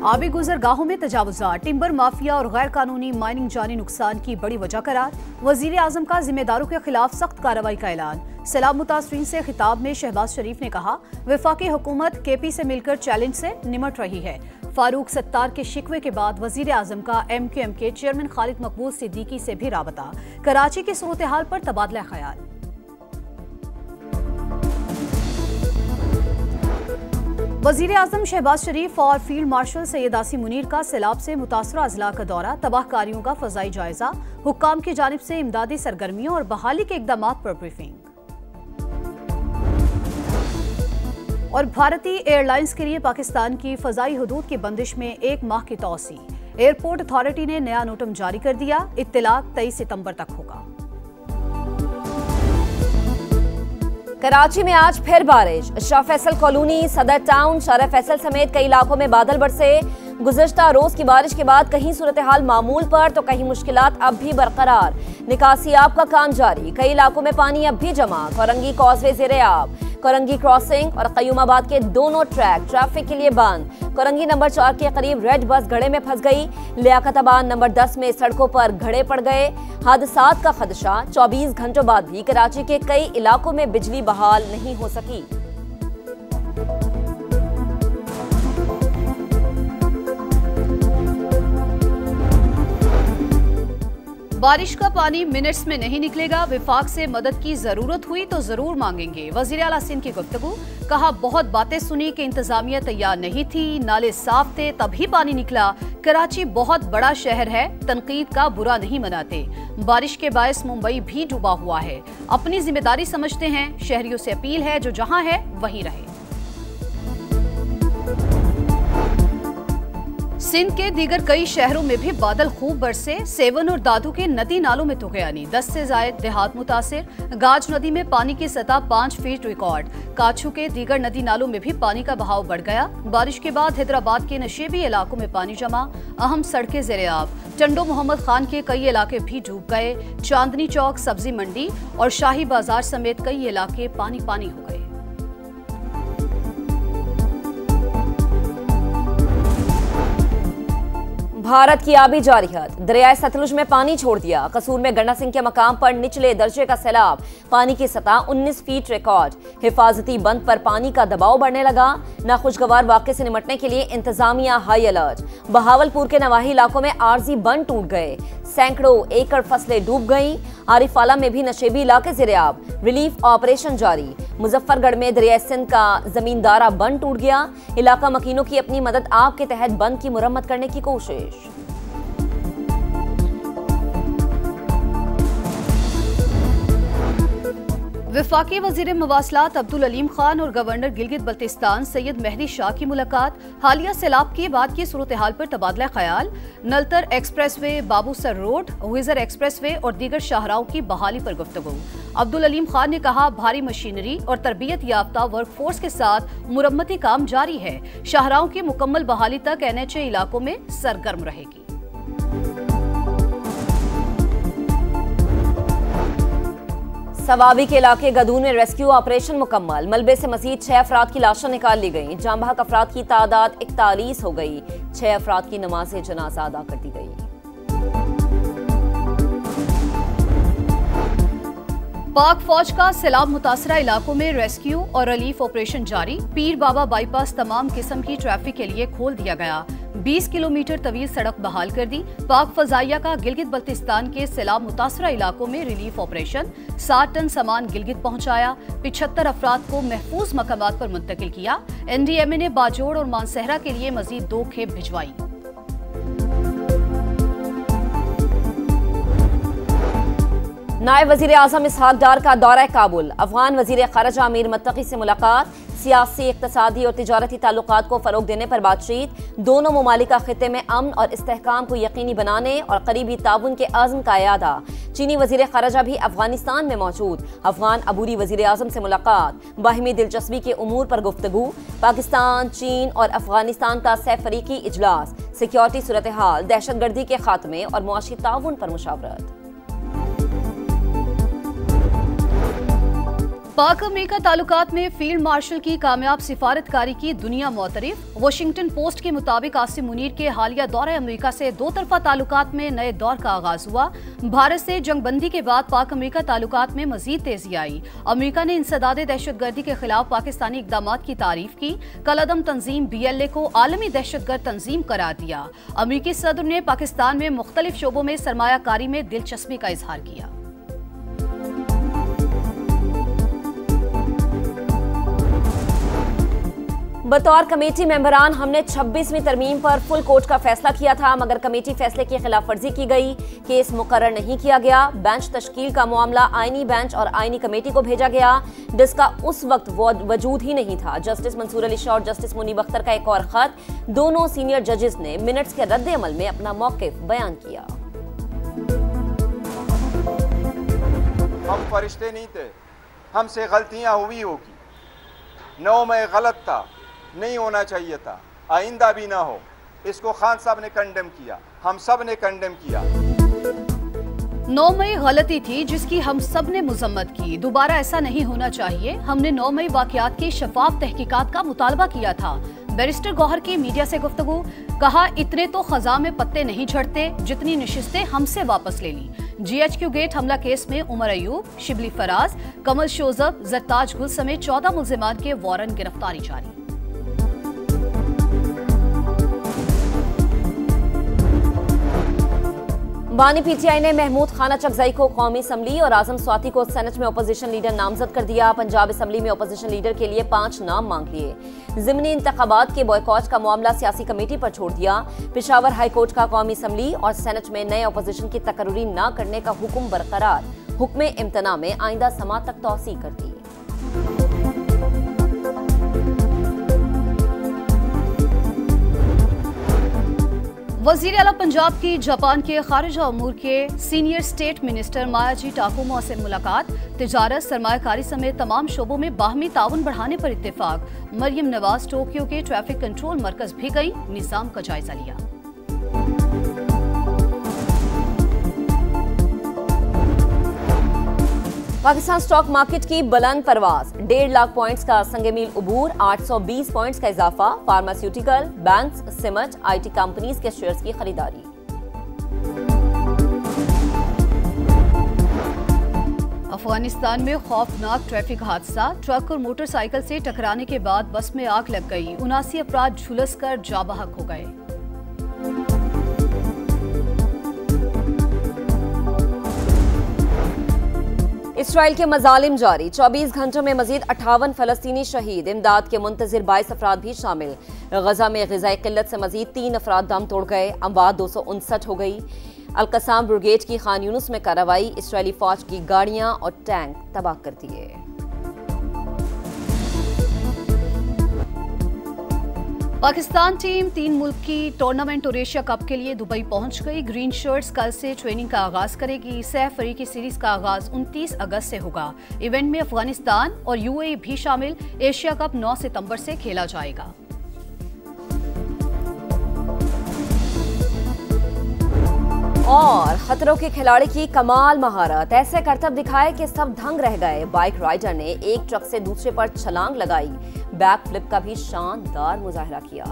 आबी गुजरगाहों में तजावुजात, timber mafia और गैर कानूनी माइनिंग जानी नुकसान की बड़ी वजह करार। वजीर आजम का जिम्मेदारों के खिलाफ सख्त कार्रवाई का ऐलान। सैलाब मुतासरीन से खिताब में शहबाज शरीफ ने कहा, वफाकी हुकूमत केपी से मिलकर चैलेंज से निमट रही है। फारूक सत्तार के शिकवे के बाद वजीर आजम का MQM के चेयरमैन खालिद मकबूल सिद्दीकी से भी राबता। कराची की सूरत हाल पर तबादला ख्याल। वजीर आजम शहबाज शरीफ और फील्ड मार्शल सैयद आसिम मुनीर का सैलाब से मुतासरा अजला का दौरा, तबाहकारियों का फजाई जायजा, हुक्काम की जानिब से इमदादी सरगर्मियों और बहाली के इकदाम पर ब्रीफिंग। और भारतीय एयरलाइंस के लिए पाकिस्तान की फजाई हदूद की बंदिश में 1 माह की तौसी। एयरपोर्ट अथॉरिटी ने नया नोटम जारी कर दिया, इत्तलाक 23 सितंबर तक होगा। कराची में आज फिर बारिश। शाह फैसल कॉलोनी, सदर टाउन, शारा फैसल समेत कई इलाकों में बादल बरसे। गुज़श्ता रोज की बारिश के बाद कहीं सूरत हाल मामूल पर तो कहीं मुश्किलात अब भी बरकरार। निकासियाब का काम जारी, कई इलाकों में पानी अब भी जमा। कोरंगी कॉजवे ज़ेरे-आब, कोरंगी क्रॉसिंग और कयूमाबाद के दोनों ट्रैक ट्रैफिक के लिए बंद। कोरंगी नंबर 4 के करीब रेड बस घड़े में फंस गई। लियाकताबाद नंबर 10 में सड़कों पर घड़े पड़ गए। हादसात का खदशा, 24 घंटों बाद भी कराची के कई इलाकों में बिजली बहाल नहीं हो सकी। बारिश का पानी मिनट्स में नहीं निकलेगा, विफाक से मदद की जरूरत हुई तो जरूर मांगेंगे। वजीर आला सिंध की गुफ्तगू, कहा बहुत बातें सुनी कि इंतजामिया तैयार नहीं थी, नाले साफ थे तभी पानी निकला। कराची बहुत बड़ा शहर है, तनकीद का बुरा नहीं मनाते। बारिश के बायस मुंबई भी डूबा हुआ है, अपनी जिम्मेदारी समझते हैं। शहरियों से अपील है, जो जहां है वहीं रहे। सिंध के दीगर कई शहरों में भी बादल खूब बरसे। सेवन और दादू के नदी नालों में तुगयानी, 10 से जायद देहात मुतासिर। गाज नदी में पानी की सतह 5 फीट रिकॉर्ड। काछू के दीगर नदी नालों में भी पानी का बहाव बढ़ गया। बारिश के बाद हैदराबाद के नशेबी इलाकों में पानी जमा, अहम सड़कें ज़ेरे-आब। चंडो मोहम्मद खान के कई इलाके भी डूब गए। चांदनी चौक, सब्जी मंडी और शाही बाजार समेत कई इलाके पानी पानी हो गए। भारत की आबी जारियत, दरियाए सतलुज में पानी छोड़ दिया। कसूर में गंडा सिंह के मकाम पर निचले दर्जे का सैलाब, पानी की सतह 19 फीट रिकॉर्ड। हिफाजती बंद पर पानी का दबाव बढ़ने लगा। नाखुशगवार वाक़े से निमटने के लिए इंतजामिया हाई अलर्ट। बहावलपुर के नवाही इलाकों में आर्जी बंद टूट गए, सैकड़ों एकड़ फसलें डूब गईं। आरिफाला में भी नशेबी इलाके ज़ेरे-आब, रिलीफ ऑपरेशन जारी। मुजफ्फरगढ़ में दरिया सिंध का जमींदारा बंद टूट गया। इलाका मकीनों की अपनी मदद आप के तहत बंद की मुरम्मत करने की कोशिश। वफाकी वजीर मवासलात अब्दुल अलीम खान और गवर्नर गिलगित बल्तिस्तान सैयद मेहदी शाह की मुलाकात। हालिया सैलाब के बाद की सूरत हाल पर तबादला ख्याल। नलतर एक्सप्रेसवे, बाबूसर रोड, विजर एक्सप्रेसवे और दीगर शाहराहों की बहाली पर गुफ्तगू। अब्दुल अलीम खान ने कहा, भारी मशीनरी और तरबियत याफ्ता वर्कफोर्स के साथ मुरम्मती काम जारी है। शाहराहों की मुकम्मल बहाली तक NHA इलाकों में सरगर्म रहेगी। सवाबी के इलाके गदून में रेस्क्यू ऑपरेशन मुकम्मल। मलबे से मजीद 6 अफराद की लाशें निकाल ली गईं। जाम बहक अफराद की तादाद 41 हो गई। 6 अफराद की नमाज जनाजा अदा कर दी गई। पाक फौज का सैलाब मुतासरा इलाकों में रेस्क्यू और रिलीफ ऑपरेशन जारी। पीर बाबा बाईपास तमाम किस्म की ट्रैफिक के लिए खोल दिया गया। 20 किलोमीटर तवील सड़क बहाल कर दी। पाक फजाइया का गिलगित बल्तिस्तान के सैलाब मुतासरा इलाकों में रिलीफ ऑपरेशन। 60 टन सामान गिलगित पहुंचाया। 75 अफराद को महफूज मकामात पर मुंतकिल किया। NDMA ने बाजोड़ और मानसहरा के लिए मजीद 2 खेप भिजवाई। नायब वजीर आजम इसहाक डार का दौरा काबुल। अफगान वजीर खारजा अमीर मुत्तकी से मुलाकात। सियासी, इक्तसादी और तिजारती ताल्लुकात को फरोग देने पर बातचीत। दोनों ममालिका खिते में अमन और इस्तेहकाम को यकीनी बनाने और करीबी ताउन के आज़म का यादा। चीनी वजीर खारजा भी अफगानिस्तान में मौजूद। अफगान अबूरी वजीर आजम से मुलाकात। बाहिमी दिलचस्पी के उमूर पर गुफ्तगू। पाकिस्तान, चीन और अफगानिस्तान का सैफरीकी इजलास। सिक्योरिटी सूरत हाल, दहशतगर्दी के खात्मे और मुआशी ताउन पर मुशावरत। पाक अमेरिका ताल्लुकात में फील्ड मार्शल की कामयाब सिफारतकारी की दुनिया मोतरिफ। वाशिंगटन पोस्ट के मुताबिक आसिम मुनीर के हालिया दौरे अमेरिका से दो तरफा ताल्लुकात में नए दौर का आगाज हुआ। भारत से जंगबंदी के बाद पाक अमेरिका ताल्लुकात में मजीद तेजी आई। अमेरिका ने इंसदादे दहशतगर्दी के खिलाफ पाकिस्तानी इकदाम की तारीफ की। कलअदम तंजीम BLA को आलमी दहशतगर्द तंजीम करार दिया। अमेरिकी सदर ने पाकिस्तान में मुख्तलिफ शोबों में सरमायाकारी में दिलचस्पी का इजहार किया। बतौर कमेटी मेंबरान हमने 26वीं तरमीम पर फुल कोर्ट का फैसला किया था, मगर कमेटी फैसले की खिलाफ वर्जी की गई। केस मुकर्रर नहीं किया गया। बेंच तश्कील का मामला आईनी बेंच और आईनी कमेटी को भेजा गया, जिसका उस वक्त वजूद ही नहीं था। जस्टिस मंसूर अली शाह और जस्टिस मुनीब अख्तर का एक और खत, दोनों सीनियर जजेस ने मिनट्स के रद्द अमल में अपना मौक़िफ़ बयान किया। हम फरिश्ते नहीं थे, हमसे गलतियां हुई होगी। 9 मई गलत था, नहीं होना चाहिए था, आइंदा भी ना हो। इसको खान साहब ने कंडेम किया, हम सब ने कंडेम किया। 9 मई गलती थी जिसकी हम सब ने मुजम्मत की। दोबारा ऐसा नहीं होना चाहिए। हमने 9 मई वाकयात की शफाफ तहकीकात का मुतालबा किया था। बैरिस्टर गौहर की मीडिया से गुफ्तगू, कहा इतने तो खजा में पत्ते नहीं झड़ते जितनी नशिस्तें हमसे वापस ले ली। GHQ गेट हमला केस में उमर अयूब, शिबली फराज, कमल शोजब, जरताज गुल समेत 14 मुल्जिमान के वारंट गिरफ्तारी जारी। बानी PTI ने महमूद खान अचकजई को कौमी असम्बली और आजम स्वाति को सेनेट में अपोजिशन लीडर नामजद कर दिया। पंजाब असम्बली में अपोजिशन लीडर के लिए 5 नाम मांग लिए। ज़िमनी इंतखाबात के बॉयकॉट का मामला सियासी कमेटी पर छोड़ दिया। पेशावर हाई कोर्ट का कौमी असम्बली और सेनेट में नए अपोजिशन की तकर्री न करने का हुक्म बरकरार। हुक्म इम्तना में आइंदा समात तक तौसी कर दी। वज़ीर आला पंजाब की जापान के खारिजा अमूर के सीनियर स्टेट मिनिस्टर मायाजी टाकुमो से मुलाकात। तिजारत, सरमायाकारी समेत तमाम शोबों में बाहमी ताउन बढ़ाने पर इत्तेफाक। मरियम नवाज टोक्यो के ट्रैफिक कंट्रोल मरकज भी गई, निज़ाम का जायजा लिया। पाकिस्तान स्टॉक मार्केट की बुलंद परवाज, 1.5 लाख पॉइंट्स का संग-ए-मील उबूर, 820 पॉइंट्स का इजाफा। Pharmaceutical, banks, cement, IT companies के शेयर्स की खरीदारी। अफगानिस्तान में खौफनाक ट्रैफिक हादसा, ट्रक और मोटरसाइकिल से टकराने के बाद बस में आग लग गई। 79 अफराद झुलसकर जाबहक हो गए। इसराइल के मजालिम जारी, 24 घंटों में मजीद 58 फलस्तीनी शहीद। इमदाद के मुंतजिर 22 अफराद भी शामिल। गजा में ग़िज़ाई किल्लत से मजीद 3 अफराद दम तोड़ गए। अमवात 259 हो गई। अल-कसाम ब्रिगेड की खान यूनुस में कार्रवाई, इसराइली फौज की गाड़ियां और टैंक तबाह कर दिए। पाकिस्तान टीम 3 मुल्क की टूर्नामेंट और एशिया कप के लिए दुबई पहुंच गई। ग्रीन शर्ट्स कल से ट्रेनिंग का आगाज करेगी। 6 फरीकी सीरीज का आगाज 29 अगस्त से होगा। इवेंट में अफगानिस्तान और UAE भी शामिल। एशिया कप 9 सितंबर से खेला जाएगा। और खतरों के खिलाड़ी की कमाल महारत, ऐसे करतब दिखाए कि सब दंग रह गए। बाइक राइडर ने एक ट्रक से दूसरे पर छलांग लगाई, बैक फ्लिप का भी शानदार मुजाहरा किया।